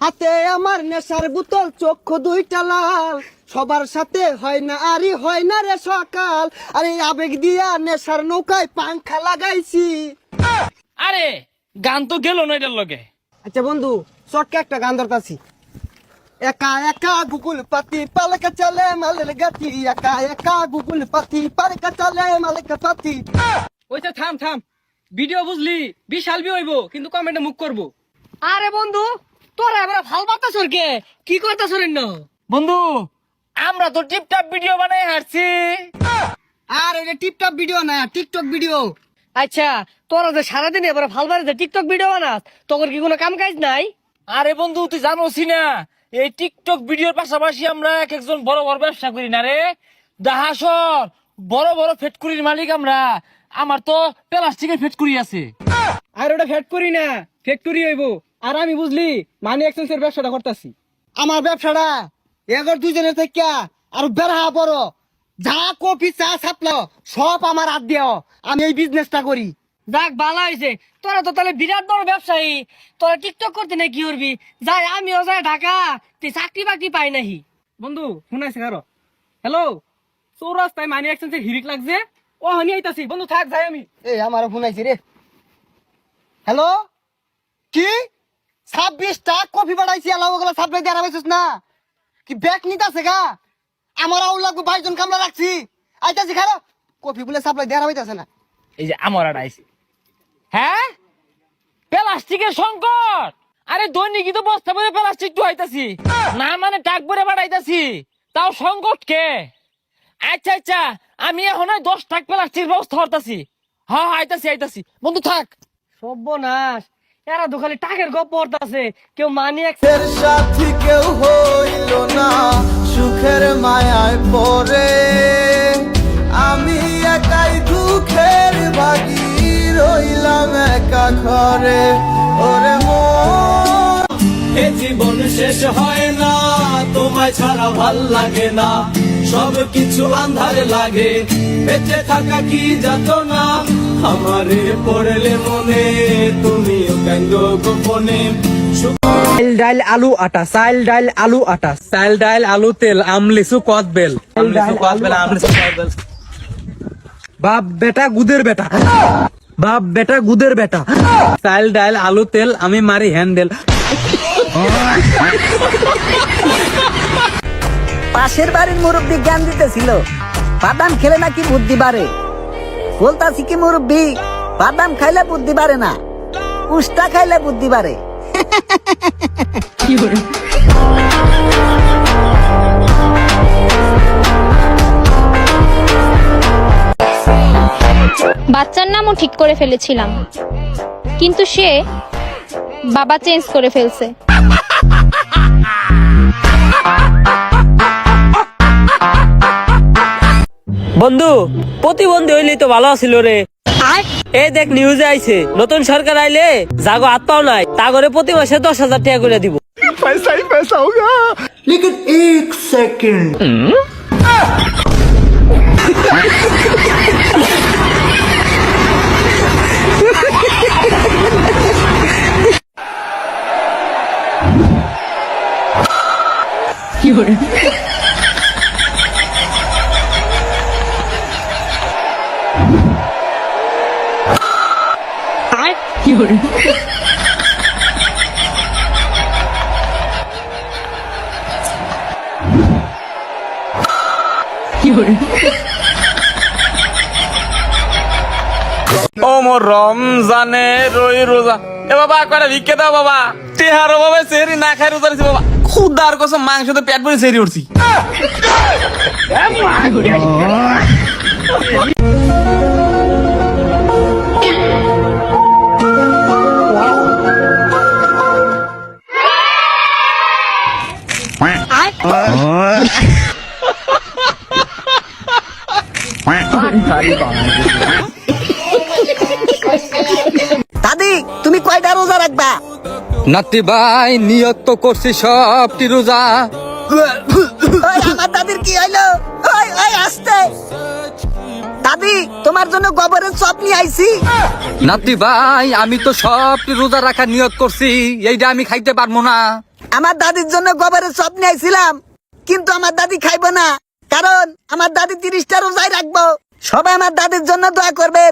হাতে আমার নেশার বোতল, চক্ষু দুইটা লাল, সবার সাথে হয় না আরে হয় না রে সকাল, আরে আবেগ দিয়া নেশার নৌকায় পাংখা লাগাইছি। আরে গান তো গেল না এটার লগে। আচ্ছা বন্ধু, শর্টকে একটা গান ধরতাছি। একা একা গুগল পাতি পালকা চলে মালের গাতি, একা একা গুগল পাতি পালকা চলে মালের পাতি। ওইটা থাম থাম, ভিডিও বুঝলি বিশাল বি হইব, কিন্তু কমেন্টে মুখ করবো। আরে বন্ধু তোরা এবার ভাল বাতাস কে কি করতাছ রে ন বন্ধু? আমরা তো টিপটপ ভিডিও বানাই হারছি। আর এটা টিপটপ ভিডিও না, টিকটক ভিডিও। আচ্ছা তোরা যে সারাদিন এবার ভাল বারে যে টিকটক ভিডিও বানাস, তোর কি কোনো কাম কাজ নাই? আরে বন্ধু তুই জানোসি না, এই টিকটক ভিডিওর পাশাপাশি আমরা এক একজন বড় বড় ব্যবসা করি না রে। দাহাসর বড় বড় ফ্যাক্টরির মালিক আমরা। আমার তো প্লাস্টিকের ফ্যাক্টরি আছে। আর ওটা ফ্যাক্টরি না, ফ্যাক্টরি হইব। আর আমি বুঝলি মানি এক্সচেঞ্জের ব্যবসাটা করতেছি। আমার ব্যবসাটা এগর দুইজনের থেকে আর বেড়া বড়, যা কফি চা সাপলো সব আমার হাত দিও, আমি এই বিজনেসটা করি। যাক ভালো হয়েছে, তোরা তো তাহলে বিরাট বড় ব্যবসায়ী। তোরা টিকটক করতে না কি করবি? যাই আমিও যাই ঢাকা, তুই চাকরি বাকরি পাই নাহি। বন্ধু শুনাইছে কারো? হ্যালো, চৌরাস্তায় মানি এক্সচেঞ্জের হিরিক লাগছে, ও হানি আইতাছি। বন্ধু থাক যাই আমি। এই আমার ফোন আইছে রে। হ্যালো, কি 26টা কফি বাড়াইছি, এলাও ওগুলো সাপ্লাই দিয়ে আরামাইছিস না কি? ব্যাগ নিতে আছে গা, আমার আউল লাগবে 22 জন কামলা রাখছি। আইতাছি খারাপ কফি বলে সাপ্লাই দিয়ে আরামাইতেছে না। এই যে আমার আইছে। হ্যাঁ প্লাস্টিকের সংকট। আরে দৈনিকই তো বস্তা ভরে প্লাস্টিক ধুয়াইতাছি, না মানে টাক ভরে বাড়াইতাছি, তাও সংকট কে? আচ্ছা আচ্ছা, আমি এখন 10 টাক প্লাস্টিক ব্যবস্থা করতেছি। হ্যাঁ আইতাছি আইতাছি। বন্ধু থাক। সর্বনাশ, এরা তো খালি টাকের গপ পড়তাছে, কেউ মানি এর সাথী কেউ হইল না, সুখের মায়ায় পড়ে আমি একাই দুঃখের ভাগী রইলাম একা ঘরে। ওরে মন, এ জীবন শেষ হয় না, তোমায় ছাড়া ভাল লাগে না, সব কিছু আন্ধারে লাগে, বেঁচে থাকা কি যাতনা, আমারে পড়লে মনে তুমিও কেন্দ গোপনে। চাইল ডাইল আলু আটা, চাইল ডাইল আলু আটা, চাইল ডাইল আলু তেল, আমলিসু কদবেল, বাপ বেটা গুদের বেটা, বাপ বেটা গুদের বেটা, চাইল ডাইল আলু তেল, আমি মারি হ্যান্ডেল। পাশের বাড়ির মুরব্বী জ্ঞান দিতেছিল, বাদাম খেলে নাকি বুদ্ধি বাড়ে। বলতাছি কি মুরব্বী, বাদাম খাইলে বুদ্ধি বাড়ে না, উষ্টা খাইলে বুদ্ধি বাড়ে। বাচ্চার নামও ঠিক করে ফেলেছিলাম, কিন্তু সে বাবা চেঞ্জ করে ফেলছে। বন্ধু প্রতিবন্ধী হইলেই তো ভালো ছিল রে। এই দেখ নিউজে আইছে, নতুন সরকার আইলে জাগো হাত পাও নাই, তা করে প্রতি মাসে 10,000 টাকা করে দিব। पैसा ही पैसा होगा, लेकिन एक सेकंड ও মোর রমজানে রই রোজা, এ বাবা কয়টা ভিক্ষে দাও বাবা, তেহার বাবা সেরি না খাই রোজা দিছি বাবা, খুদার কসম মাংস তো পেট ভরে সেরি উঠছি। দাদি তুমি কয়টা রোজা রাখবা? নাতি ভাই নিয়ত তো করছি সবটি রোজা। ওই আমার দাদির কি হইলো? ওই ওই আস্তে। দাদি তোমার জন্য গোবরের চপ নিয়ে আইছি। নাতি ভাই আমি তো সবটি রোজা রাখার নিয়ত করছি, এইটা আমি খাইতে পারবো না। আমার দাদির জন্য গোবরের চপ নিয়েছিলাম, কিন্তু আমার দাদি খাইবো না, কারণ আমার দাদি 30টা রোজায় রাখবো। সবাই আমার দাদির জন্য দোয়া করবে।